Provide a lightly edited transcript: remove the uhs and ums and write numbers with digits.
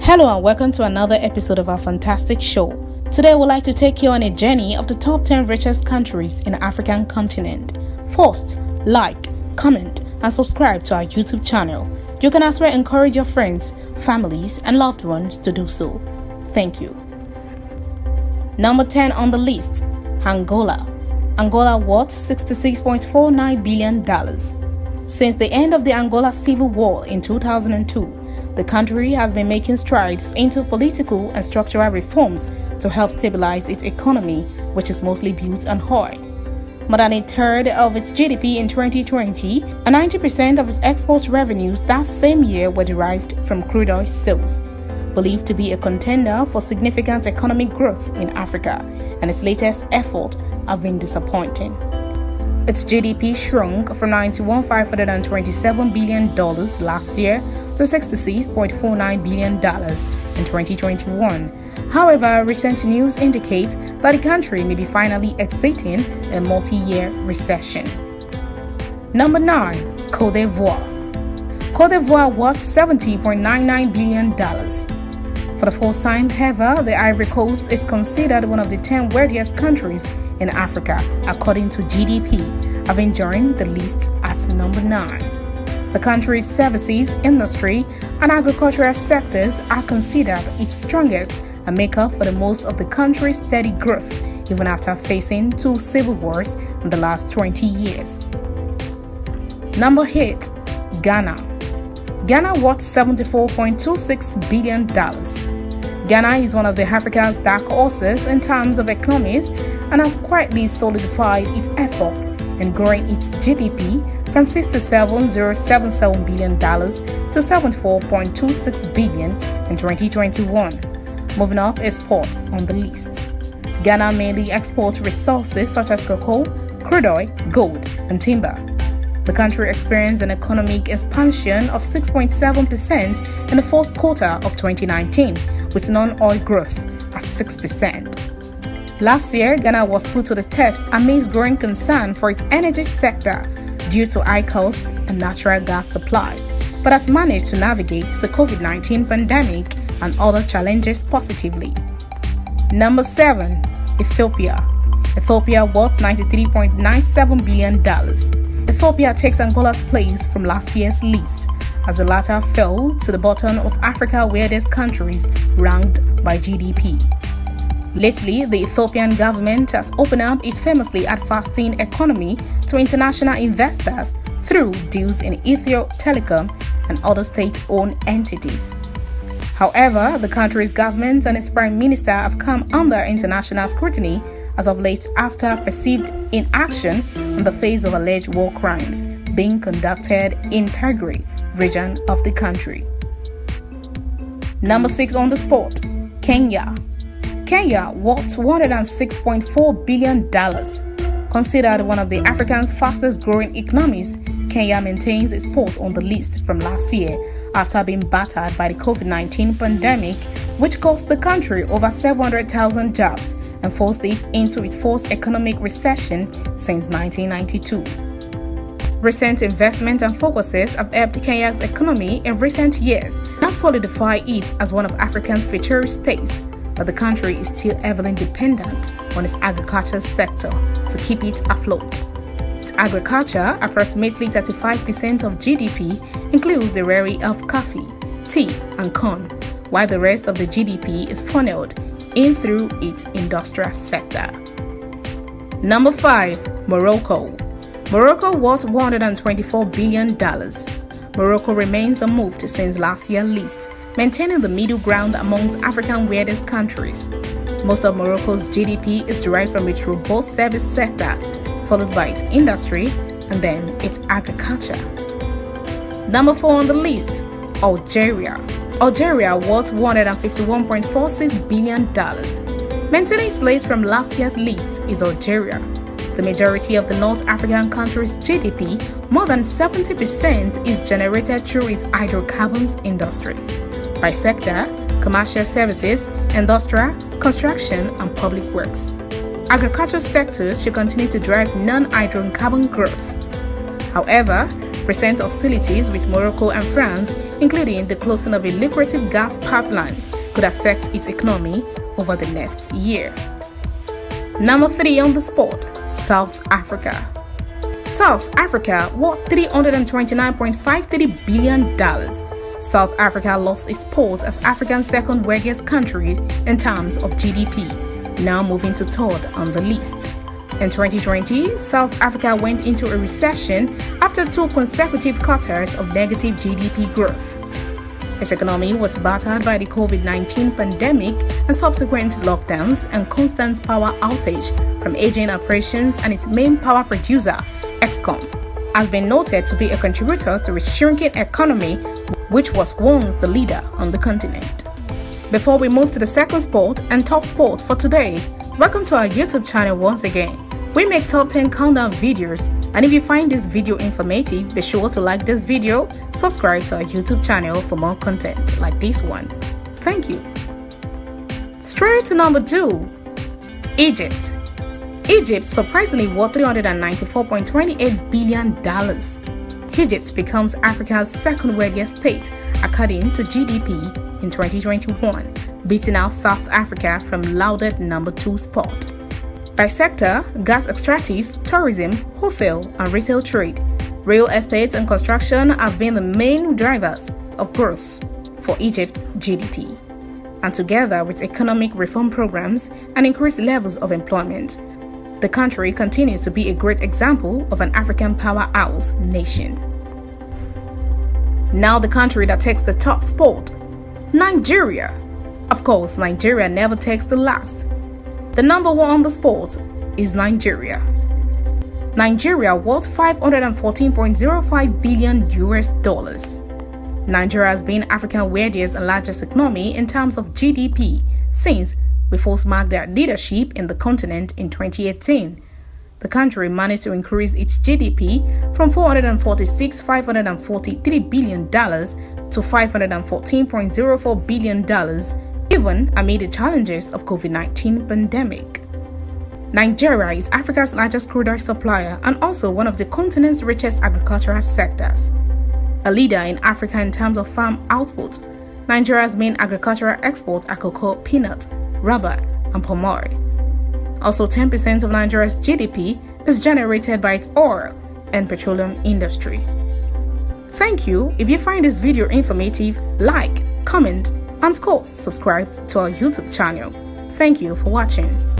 Hello and welcome to another episode of our fantastic show. Today we'd like to take you on a journey of the top 10 richest countries in the African continent. First, like, comment and subscribe to our YouTube channel. You can as well encourage your friends, families and loved ones to do so. Thank you. Number 10 on the list, Angola. Angola worth $66.49 billion. Since the end of the Angola Civil War in 2002, the country has been making strides into political and structural reforms to help stabilize its economy, which is mostly built on oil. More than a third of its GDP in 2020 and 90% of its export revenues that same year were derived from crude oil sales. Believed to be a contender for significant economic growth in Africa, and its latest effort have been disappointing. Its GDP shrunk from $91,527 billion last year to $66.49 billion in 2021. However, recent news indicates that the country may be finally exiting a multi-year recession. Number 9. Cote d'Ivoire. Cote d'Ivoire worth $70.99 billion. For the first time ever, the Ivory Coast is considered one of the 10 wealthiest countries in Africa, according to GDP, having joined the list at number 9. The country's services, industry, and agricultural sectors are considered its strongest and make up for the most of the country's steady growth, even after facing 2 civil wars in the last 20 years. Number 8. Ghana. Ghana worth $74.26 billion. Ghana is one of the Africa's dark horses in terms of economies and has quietly solidified its effort in growing its GDP from $67.077 billion to $74.26 billion in 2021. Moving up is port on the list. Ghana mainly exports resources such as cocoa, crude oil, gold, and timber. The country experienced an economic expansion of 6.7% in the first quarter of 2019, with non-oil growth at 6%. Last year, Ghana was put to the test amidst growing concern for its energy sector due to high costs and natural gas supply, but has managed to navigate the COVID-19 pandemic and other challenges positively. Number 7. Ethiopia. Ethiopia worth $93.97 billion. Ethiopia takes Angola's place from last year's list, as the latter fell to the bottom of Africa's weirdest countries ranked by GDP. Lately, the Ethiopian government has opened up its famously advancing economy to international investors through deals in Ethio Telecom and other state-owned entities. However, the country's government and its prime minister have come under international scrutiny as of late after perceived inaction in the face of alleged war crimes being conducted in Tigray region of the country. Number 6 on the spot, Kenya. Kenya worth $106.4 billion. Considered one of the Africa's fastest growing economies, Kenya maintains its spot on the list from last year after being battered by the COVID-19 pandemic, which cost the country over 700,000 jobs and forced it into its first economic recession since 1992. Recent investment and focuses have helped Kenya's economy in recent years and have solidified it as one of Africa's future states, but the country is still heavily dependent on its agriculture sector to keep it afloat. Its agriculture, approximately 35% of GDP, includes the rearing of coffee, tea, and corn, while the rest of the GDP is funneled in through its industrial sector. Number 5. Morocco. Morocco worth $124 billion. Morocco remains unmoved since last year's list, maintaining the middle ground amongst Africa's weirdest countries. Most of Morocco's GDP is derived from its robust service sector, followed by its industry and then its agriculture. Number 4 on the list, Algeria. Algeria worth $151.46 billion. Maintaining its place from last year's list is Algeria. The majority of the North African country's GDP, more than 70%, is generated through its hydrocarbons industry. By sector, commercial services, industrial, construction, and public works. Agricultural sectors should continue to drive non-hydrocarbon growth. However, recent hostilities with Morocco and France including the closing of a lucrative gas pipeline, could affect its economy over the next year. Number 3 on the spot, South Africa. South Africa worth $329.53 billion. South Africa lost its spot as Africa's second wealthiest country in terms of GDP, now moving to third on the list. In 2020, South Africa went into a recession after 2 consecutive quarters of negative GDP growth. Its economy was battered by the COVID-19 pandemic and subsequent lockdowns and constant power outage from aging operations, and its main power producer, Eskom, has been noted to be a contributor to its shrinking economy, which was once the leader on the continent. Before we move to the second spot and top spot for today, welcome to our YouTube channel once again. We make top 10 countdown videos, and if you find this video informative, be sure to like this video, subscribe to our YouTube channel for more content like this one. Thank you. Straight to number 2, Egypt. Egypt surprisingly worth $394.28 billion. Egypt becomes Africa's second wealthiest state according to GDP in 2021, beating out South Africa from lauded number 2 spot. By sector, gas extractives, tourism, wholesale and retail trade, real estate and construction have been the main drivers of growth for Egypt's GDP. And together with economic reform programs and increased levels of employment, the country continues to be a great example of an African powerhouse nation. Now the country that takes the top spot, Nigeria. Of course, Nigeria never takes the last. The number 1 on the spot is Nigeria. Nigeria worth $514.05 billion. Nigeria has been Africa's wealthiest and largest economy in terms of GDP since we first marked their leadership in the continent in 2018. The country managed to increase its GDP from $446.543 billion to $514.04 billion, even amid the challenges of COVID-19 pandemic. Nigeria is Africa's largest crude oil supplier and also one of the continent's richest agricultural sectors. A leader in Africa in terms of farm output, Nigeria's main agricultural exports are cocoa, peanut, rubber, and palm oil. Also, 10% of Nigeria's GDP is generated by its oil and petroleum industry. Thank you. If you find this video informative, like, comment, and of course, subscribe to our YouTube channel. Thank you for watching.